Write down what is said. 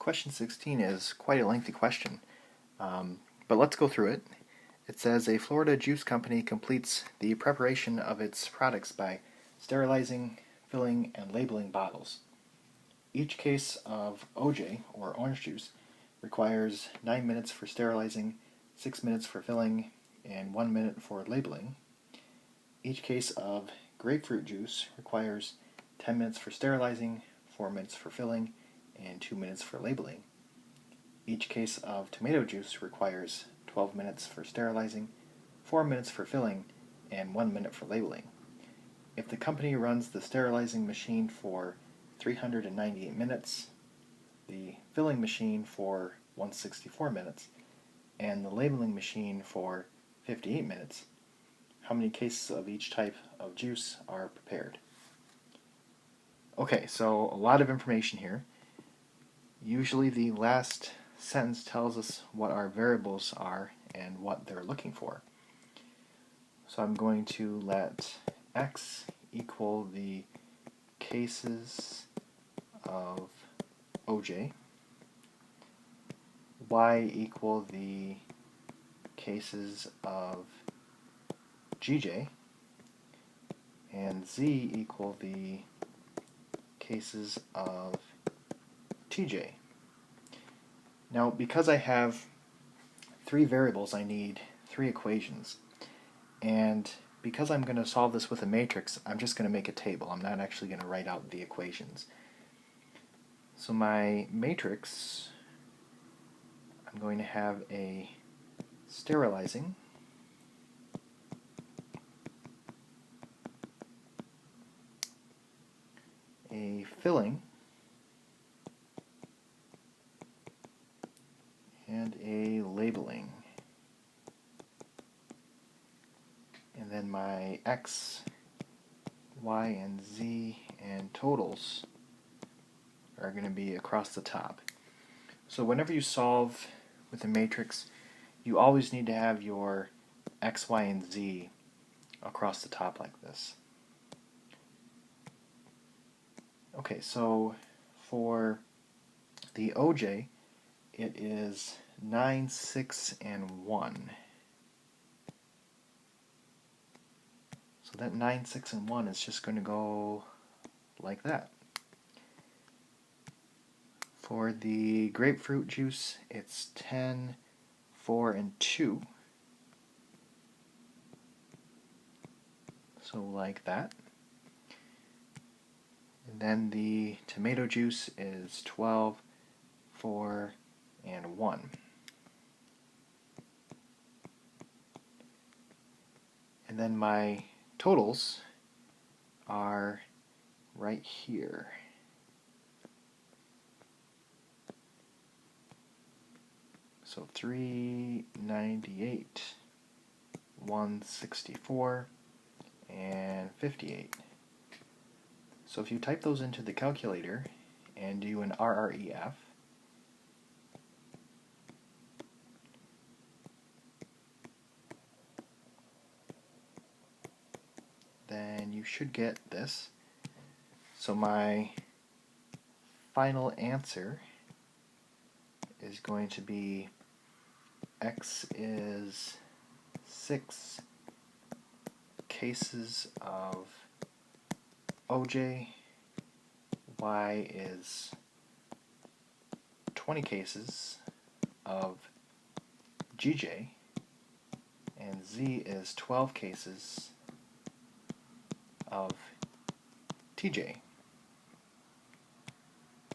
Question 16 is quite a lengthy question, but let's go through it. It says a Florida juice company completes the preparation of its products by sterilizing, filling, and labeling bottles. Each case of OJ, or orange juice, requires 9 minutes for sterilizing, 6 minutes for filling, and 1 minute for labeling. Each case of grapefruit juice requires 10 minutes for sterilizing, 4 minutes for filling, and 2 minutes for labeling. Each case of tomato juice requires 12 minutes for sterilizing, 4 minutes for filling, and 1 minute for labeling. If the company runs the sterilizing machine for 398 minutes, the filling machine for 164 minutes, and the labeling machine for 58 minutes, how many cases of each type of juice are prepared? Okay, so a lot of information here. Usually the last sentence tells us what our variables are and what they're looking for. So I'm going to let x equal the cases of OJ, y equal the cases of GJ, and z equal the cases of TJ. Now, because I have 3 variables, I need 3 equations. And because I'm going to solve this with a matrix, I'm just going to make a table. I'm not actually going to write out the equations. So my matrix, I'm going to have a sterilizing, a filling, and a labeling. And then my x, y, and z and totals are going to be across the top. So whenever you solve with a matrix, you always need to have your x, y, and z across the top like this. Okay, so for the OJ, it is 9, 6, and 1. So that 9, 6, and 1 is just going to go like that. For the grapefruit juice, it's 10, 4, and 2. So like that. And then the tomato juice is 12, 4, and 1. And then my totals are right here. So 398, 164, and 58. So if you type those into the calculator and do an RREF, then you should get this. So my final answer is going to be x is 6 cases of OJ, y is 20 cases of GJ, and z is 12 cases of TJ.